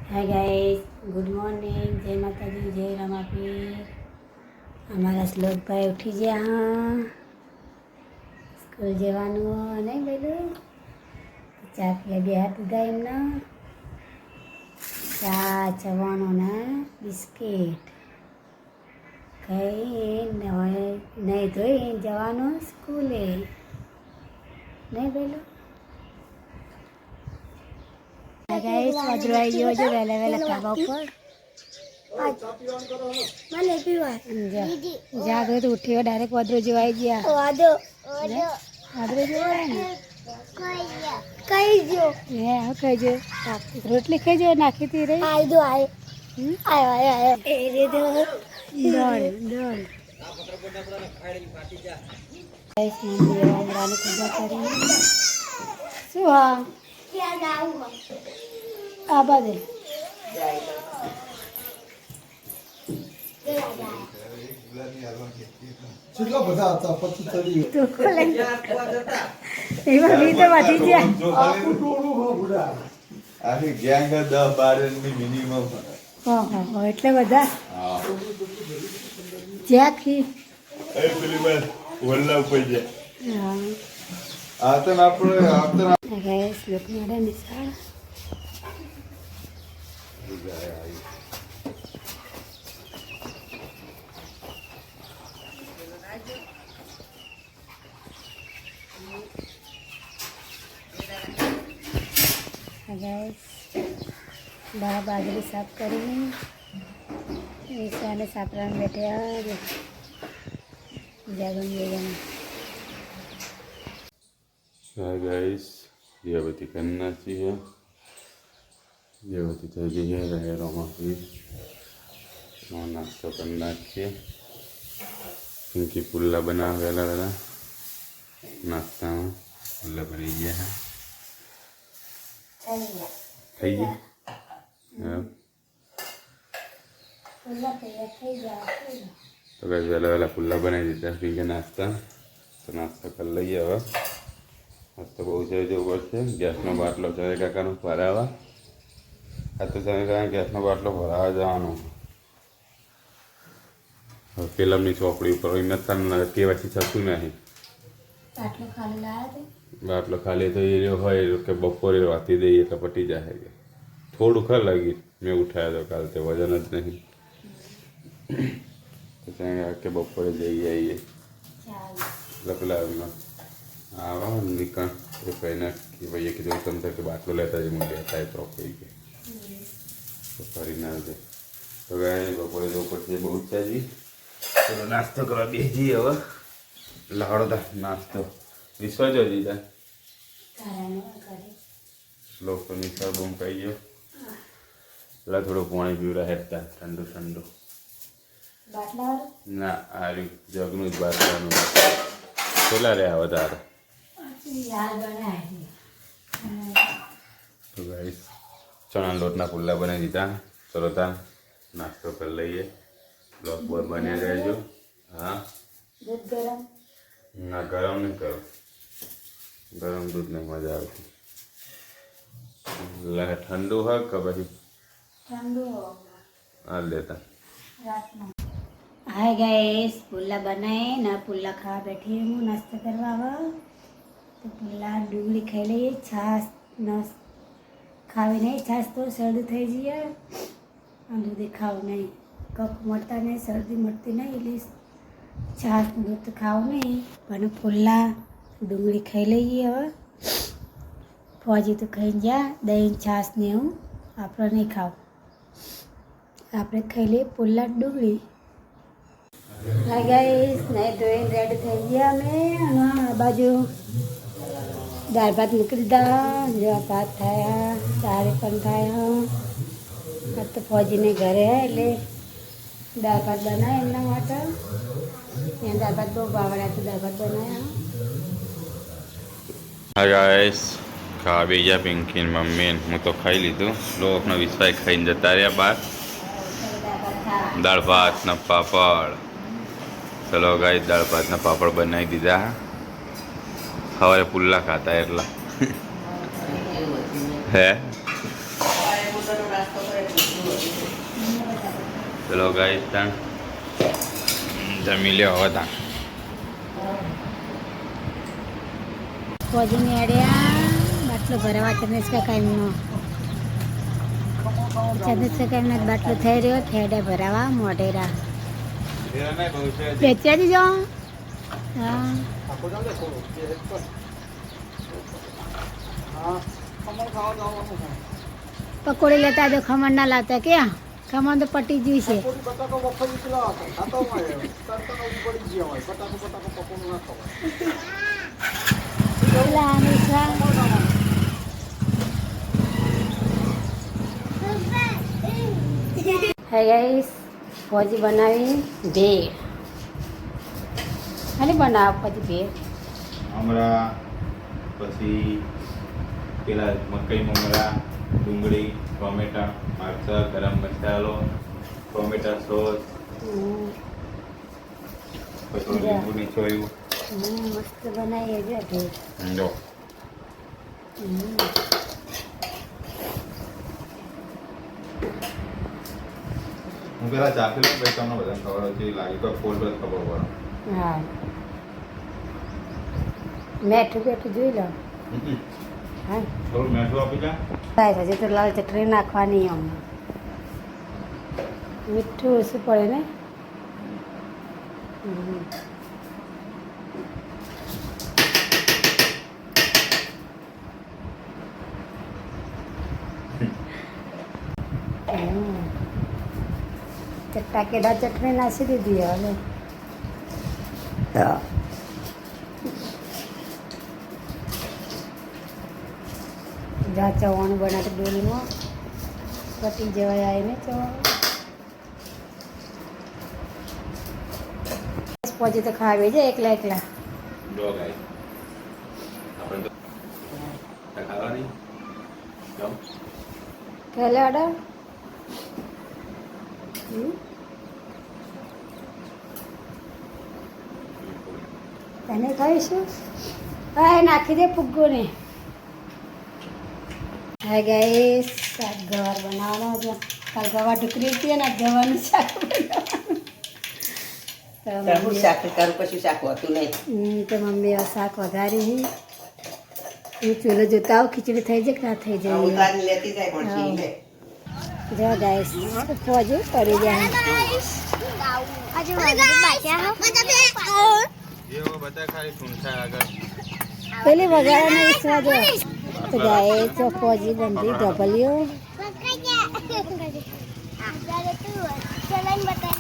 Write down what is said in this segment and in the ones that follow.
Hi guys, good morning. જય માતાજી, જય રમાપી. અમારા શ્લોકભાઈ ઉઠી ગયા. હા, સ્કૂલ જવાનું નહીં બધું. ચા પીવા બે હાથ દીધા એમના. ચા ચવાનો ને બિસ્કીટ ખાઈ નહીં ધોઈ જવાનું સ્કૂલે. નહીં પેલું ગાઈસ વાજરો આવી ગયો છે વહેલા વહેલા ધાબા ઉપર. જાગો તો ઉઠ્યો ડાયરેક્ટ વાદરો જેવા આવી ગયા. વાદરો જેવા ને કઈ જો રોટલી ખાઈ જો નાખી હતી રે. પૂજા કરી શું? હા આ બધે એટલે બધા જ્યાંથી બાજરી સાફ કરી ઈશાને સાપરાને બેઠ્યા જાગન हाय गाइस, दियाबती करना चाहिए। दियाबती થઈ ગઈ છે રહેરોમાં ફી નાસ્તો કરી નાખીએ. પિંકી પુલ્લા બનાવેલા હતા નાસ્તામાં. પુલ્લા બની ગયા થઈ ગયા. તો ગાઈસ વહેલા વહેલા પુલ્લા બનાવી દીધા પિંકે નાસ્તા. તો નાસ્તો કરી લઈએ હવે. મસ્ત બહુ છે જવું પડશે. ગેસનો બાટલો ચરે કાકાનો ભરાવા. આ તો ચરે કાકા ગેસનો બાટલો ભરાવા જવાનો. ફિલ્મની ચોપડી ઉપર કેવાથી થતું નહીં. બાટલો ખાલી તો એ હોય કે બપોરે વાતી દઈએ એટલે પટી જાય. થોડું ખર લાગી મેં ઉઠાયા તો કાલ તે વજન જ નહીં. તો ત્યાં કે બપોરે જઈ આવીએ એટલે પેલા આવા નીકળ એ કહીને કે ભાઈ કીધું તમે કે બાટલો લેતા જ મને લેતા તો કહી ગઈ તો ફરી ના આવજે. તો ગાય બપોરે જવું પડશે બહુ ચાજી. ચલો નાસ્તો કરવા બેસી હવે. લાવડો તા નાસ્તો વિશ્વા જો દીધા લોકો નિશાળ બહુ કહી ગયો એટલે થોડું પાણી પીવડા હેઠતા ઠંડુ ઠંડુ. ના આર્યું જગનું જ બાટલાનું પેલા રહ્યા વધારે. તો ગાઈસ ચણા લોટના પુલ્લા બનાવી દીધા. ચલો તા નાસ્તો કરી લઈએ. બ્લોક બોર બન્યા રહેજો. હા ના ગરમ નહીં કરો. ગરમ દૂધ નહીં મજા આવતી. ઠંડુ હોય કે પછી હા લેતા. હાય ગાઈસ, પુલ્લા બનાવે ને પુલ્લા ખાવા બેઠી હું નાસ્તો કરવા. હવે તો પુલ્લા ડુંગળી ખાઈ લઈએ. છાશ નસ ખાવી નહીં. છાશ તો શરદી થઈ જઈએ. દૂધ ખાવું નહીં. કફ મળતા નહીં, શરદી મળતી નહીં એટલે છાશ દૂધ ખાવું નહીં. પણ પુલ્લા ડુંગળી ખાઈ લઈએ. હવે ફોજી તો ખાઈ ગયા દહીં છાશ ને એવું આપણે નહીં ખાવું. આપણે ખાઈ લઈએ પુલ્લા ડુંગળી. હાય ગાઈસ, નહીં ધોઈને રેડી થઈ ગયા અમે. અને આ બાજુ દાળ ભાત મૂકી દીધા. જેવા ભાત થયા, દાળ પણ થયા. આ તો ફોજીને ઘરે એટલે દાળ ભાત બનાવ્યા એમના માટે. ત્યાં દાળ ભાત બહુ ભાવડ્યા તો દાળ ભાત બનાવ્યા. હાય ગાઈસ, ખાવા બી ગયા પિંકી ને મમ્મી. હું તો ખાઈ લીધું. લોકનો વિશ્વાસ ખાઈને જતા રહ્યા બહાર. દાળ ભાત ને પાપડ. ચલો ગાઈસ દાળ ભાતના પાપડ બનાવી દીધા. સવારે પુલ્લા ખાતા એટલા હે ચલો ગાઈસ તાણ જમી લ્યો હવે તાણ. ફોજીની આડ્યા બાટલો ભરાવા ચંદ્રેશ કાકાનો બાટલો થઈ રહ્યો થેડે ભરાવા મોઢેરા વેચ્યા દીજો. હા પકોડી લેતા તો ખમણ ના લાવતા ક્યાં ખમણ તો પટી ગયું છે. હે ગાઈસ ફોજી બનાવી ભેળ ખાલી બનાવ પછી ભેળ મમરા પછી પેલા મકાઈ મમરા ડુંગળી ટોમેટા મરચાં ગરમ મસાલો ટોમેટા સોસ પછી લીંબુ નીચોયું મસ્ત બનાવીએ છે ભેળ. જો હું પેલા ચાખી લઉં પછી તમને બધાને ખબર હતી લાગી તો ફૂલ બધ ખબર પડે. હા મેઠું બેઠું જોઈ લો. હા થોડું મેઠું આપી જા. થાય હજી તો લાલ ચટણી નાખવાની આમ મીઠું ઓછું પડે ને. ટાકેદાર ચટણી નાખી દીધી હવે. જા ચવાણું બનાવતી ડોલીમાં પટી જવાય આવીને ચવાણું પછી તો ખાવી છે એકલા એકલા. જો ગાઈસ આપણે તો ખાવાની જો પહેલે ઓર્ડર તને ખાઈશું. હા નાખી દે ફુગ્ગો ને. હા ગાઈસ શાક ગવાર બનાવવાનો હતો. કાલ ગવાર ઢોકળી હતી ને ગવાનું શાક બનાવવાનું. તો મમ્મી આ શાક વઘારી હું ચૂલો જોતા આવું ખીચડી થઈ જાય કે ના થઈ જાય. જો ગાઈસ ફોજી પડી જાય. પેલી વઘારાને સ્વાદ તો ગાય તો ફોજી બંધી ઢબલીઓ.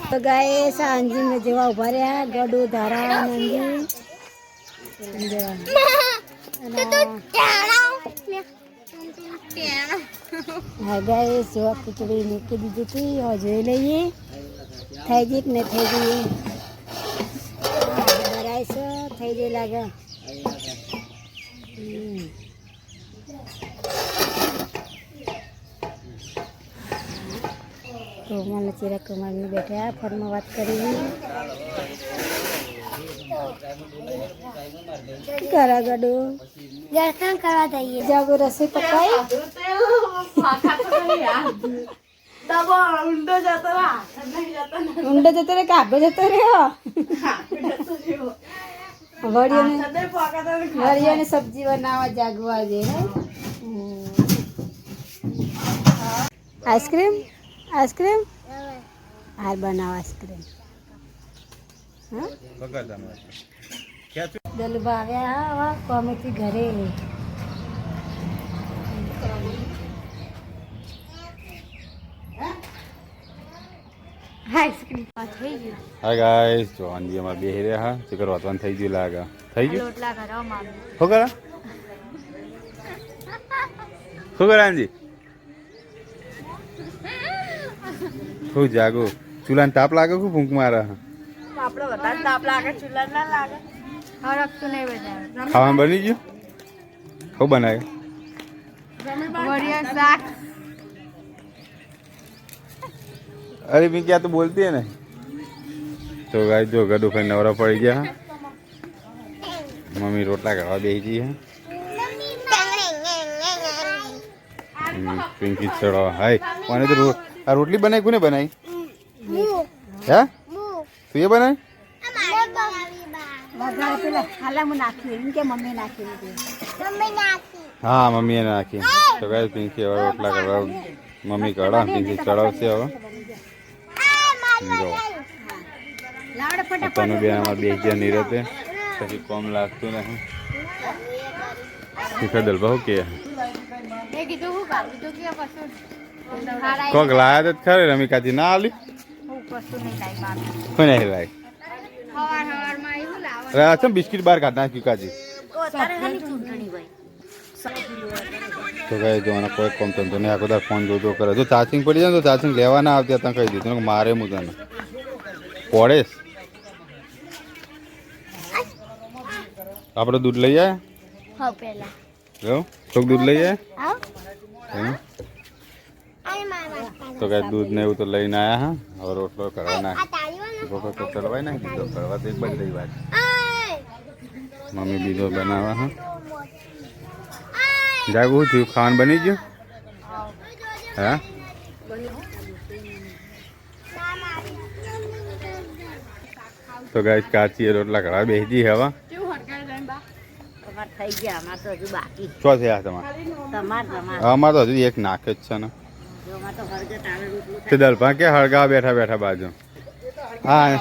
તો ગાય સાંજી જેવા ઉભા રહ્યા ગડું ધારા નંદી. હા ગાય જો ખીચડી મૂકી દીધી હતી હવે જોઈ લઈએ થઈ જઈ કે નહીં થઈ જઈએ. ભરાય થઈ જાય લાગે. તો મને ચિરાગ કુમારની બેઠા ફોનમાં વાત કરી કરા ગડું દર્શન કરવા જઈએ. જાગો રસોઈ પકાઈ ઊંડો જતો રે કાગો જતો રહ્યો. વરિયાને સબ્જી બનાવવા જાગવા છે. આઈસ્ક્રીમ આઈસ્ક્રીમ હાલ બનાવ આઈસ્ક્રીમ. દલબા આવ્યા કોમેથી ઘરે. હાય ગાઈસ જો આંજી અમાર બેહી રહ્યા હા ચિકર વાતવાન થઈ ગયું લાગે. થઈ ગયું શું કરા શું કરા આંજી શું જાગો ચૂલાને તાપ લાગે કે ભૂંક મારે. ખાવાનું બની ગયું શું બનાવે अरे मैं क्या तो बोलती है ना तो गाइस जो गडू फिर नवरा पड़ गया मम्मी रोटला करवा दे जी है પિંકી ચડો હાય કોને તો આ રોટલી બનાવી કોને બનાવી હે તું એ બનાવી વઘાર પેલા હાલા હું નાખ્યું એમ કે મમ્મી નાખ્યું હા મમ્મીએ નાખી તો ગાઈસ પિંકી હવે રોટલા કરવા મમ્મી કડા પિંકી ચડાવશે હવે જો તને બેન અમારે બે હજાર નિરતે પછી કોમ લાગતું નહીં શીખર દલ બહુ કે કોક લાયા તો ખરે રમિકાથી ના આલી કોઈ નહીં લાય અચ્છા બિસ્કિટ બહાર કાઢ નાખ્યું કાજી તો કહી દો મને કોઈ કોમ ધંધો નહીં આખો તાર ફોન જોતો કરે જો ચાર્જિંગ પડી જાય તો ચાર્જિંગ લેવા ના આવતી હતા કહી દીધું મારે હું તને પડેશ આપણે દૂધ લઈ આવ્યા જો થોડુંક દૂધ લઈ આવ્યા તો કઈ દૂધ ને એવું તો લઈને આવ્યા હા હવે રોટલો કરવા ના રોટલો તો ચડવાય ના દીધો કરવા તો એક બાજુ રહી વાત મમ્મી બીજો બનાવવા હા જાગું થયું ખાવાનું બની ગયું હા તો ગાય કાચી રોટલા કરવા બેસી હવા છો થયા તમારે અમારે તો હજુ એક નાખે જ છે ને તે દલપા કે હળગાવા બેઠા બેઠા બાજુ હા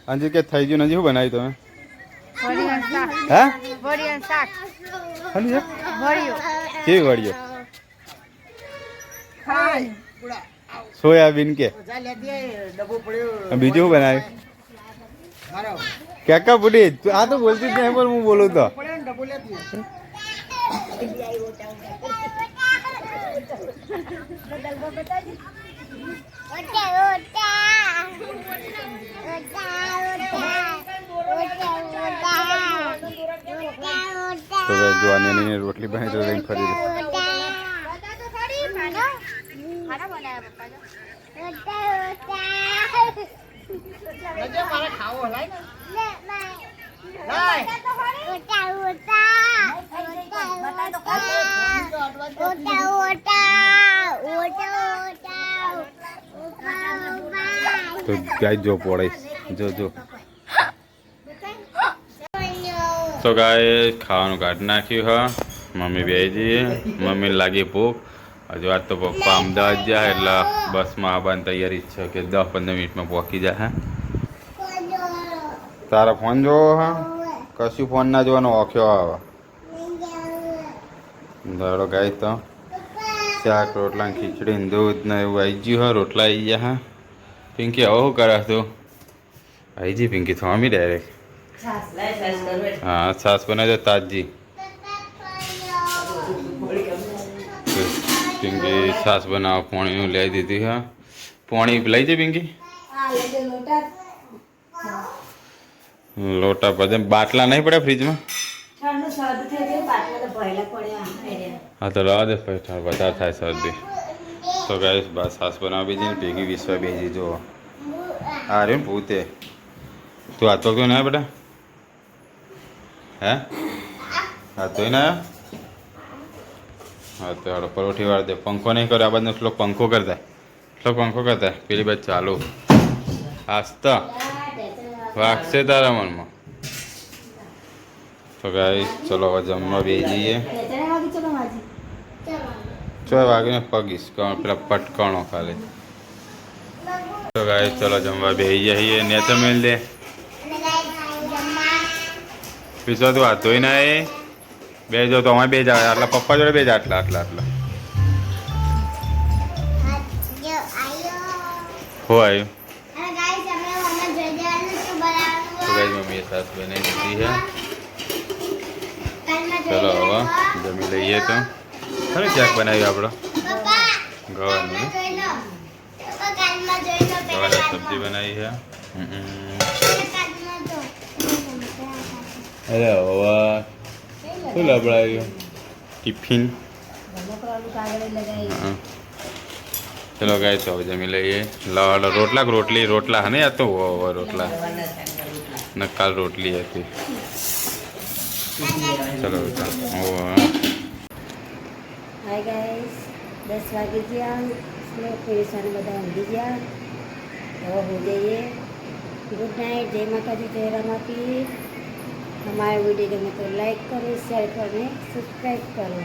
અંજી કે થઈ ગયું નજી શું બનાવી તમે હે કેવી વળીઓ સોયાબીન કે બીજું શું બનાવ્યું કેકા બુડી આ તો બોલતી જ નહીં પણ હું બોલું તો તો જોવાની રોટલી બની તો લઈને ફરી તો ગાય જો પડે જો તો ગાય ખાવાનું કાઢી નાખ્યું હા મમ્મી બે જઈએ મમ્મી લાગી ભૂખ હજુ આજ તો પપ્પા અમદાવાદ જાય એટલે બસમાં આવવાની તૈયારી છે કે 10-15 મિનિટમાં પહોંચી જાય તારા ફોન જોવો હા કશું ફોન ના જોવાનો ઓખ્યો આવે દાડો ગાય તો શાક રોટલા ખીચડી દૂધ ને એવું આવી ગયું હા રોટલા આવી ગયા હા પિંકી હવે શું કરે તું આવી જી પિંકી થોમી ડાયરેક્ટ હા છાસ બનાવી દો તાજી પિંકી છાસ બનાવવા પોણીનું લઈ દીધી હા પોણી લઈ જાય પિંકી લોટા બધે બાટલા નહીં પડ્યા ફ્રીજમાં હા તો રવા દે વધારે થાય શરદી તો ગાઈસ બસ છાસ બનાવી બીજી ને ભેગી વિશ્વા બેજી જો આ રે ભૂતે તું હાથ પકડ્યો ના બેટા હે હાથ ધોઈ ના હા તો હાડો પરોઠી વાળ દે પંખો નહીં કર્યો આ બાજુ એટલો પંખો કરતા પેલી બાજુ ચાલુ આસ્તા વાગશે તારા મનમાં તો ગાઈસ ચલો હવે જમવા બેસીએ ચોય વાગીને પગીશ પેલા પટકણો ખાલી તો ગાઈસ ચલો જમવા બેસી જઈએ ને તો મેલ દે પીછો તું હાથ ધોઈ ના એ બે જો તો અમે બે જ આટલા પપ્પા જોડે બે જ આટલા હો આવ્યું તો ગાઈસ મમ્મીએ સાસ બનાવી દીધી છે ચલો હવે જમી લઈએ તો ખરું શાક બનાવ્યું આપણો ગવાનું સબ્જી બનાવી છે અરે હવે શું લબડાવ્યું ટિફિન ચલો ગાય તો હવે જમી લઈએ રોટલા હા ને આ તો રોટલા નકાલ રોટલી હતી ચલો હાય ગાઈસ 10 વાગી ગયા એટલે પેરેશાને બધા ઊંઘી ગયા. હવે હું જઈએ. Good night. જય માતાજી, જય રામાપી. हमारे वीडियो गमे तो लाइक करो, शेयर करो, सब्सक्राइब करो.